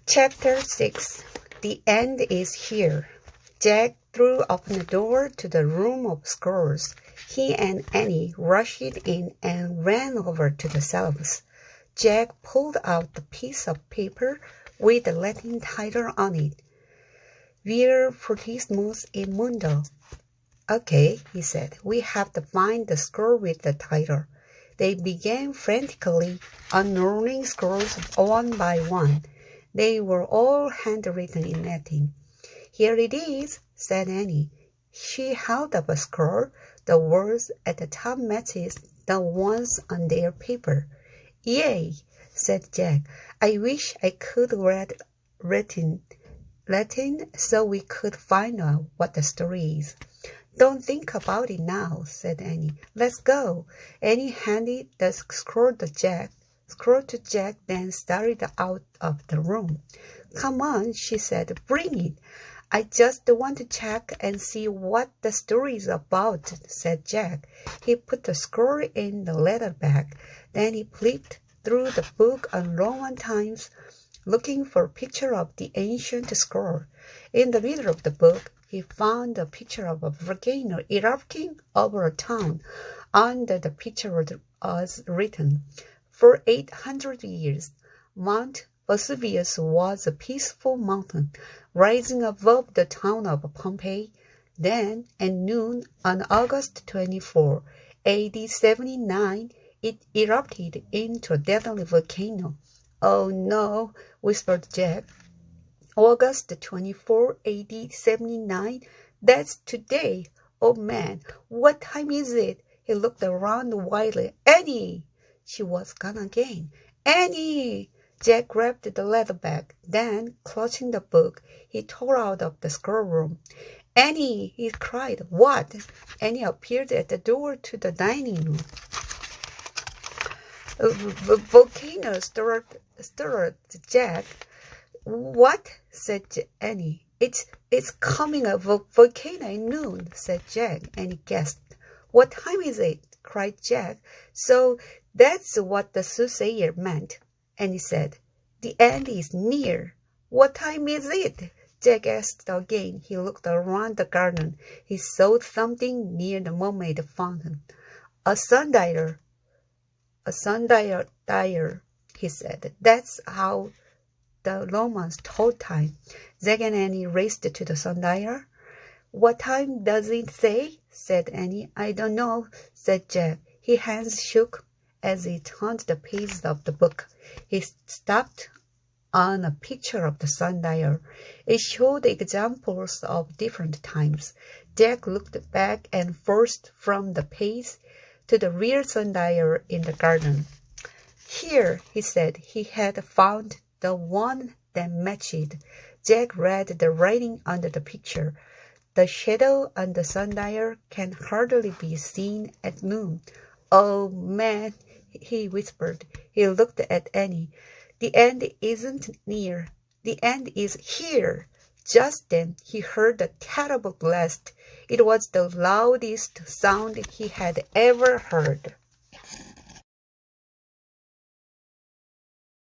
Chapter 6. The end is here. Jack threw open the door to the room of scrolls. He and Annie rushed in and ran over to the shelves. Jack pulled out the piece of paper with the Latin title on it. Vir fortismus in mundo. Okay, he said, we have to find the scroll with the title. They began frantically unrolling scrolls one by one. They were all handwritten in Latin. Here it is, said Annie. She held up a scroll. The words at the top matched the ones on their paper. Yay, said Jack. I wish I could read Latin so we could find out what the story is. Don't think about it now, said Annie. Let's go. Annie handed the scroll to Jack, then started out of the room. Come on, she said. Bring it. I just want to check and see what the story is about, said Jack. He put the scroll in the letter bag. Then he flipped through the book on Roman times, looking for a picture of the ancient scroll. In the middle of the book, he found a picture of a volcano erupting over a town. Under the picture was written, For 800 years, Mount Vesuvius was a peaceful mountain rising above the town of Pompeii. Then, at noon on August 24, AD 79, it erupted into a deadly volcano. Oh no, whispered Jack. August 24, AD 79, that's today. Oh man, what time is it? He looked around wildly. Annie! She was gone again. Annie! Jack grabbed the leather bag. Then, clutching the book, he tore out of the scroll room. Annie! He cried. What? Annie appeared at the door to the dining room. Volcano stirred Jack. What? Said Annie. It's coming a volcano at noon, said Jack. Annie gasped. What time is it? Cried Jack. So that's what the soothsayer meant. Annie said, The end is near. What time is it? Jack asked again. He looked around the garden. He saw something near the mermaid fountain. A sundial. A sundial, he said. That's how the Romans told time. Jack and Annie raced to the sundial. What time does it say? Said Annie. I don't know, said Jack. His hands shook as he turned the pages of the book. He stopped on a picture of the sundial. It showed examples of different times. Jack looked back and forth from the page to the real sundial in the garden. Here, he said, he had found the one that matched. Jack read the writing under the picture. The shadow on the sundial can hardly be seen at noon. Oh, man, he whispered. He looked at Annie. The end isn't near. The end is here. Just then he heard a terrible blast. It was the loudest sound he had ever heard.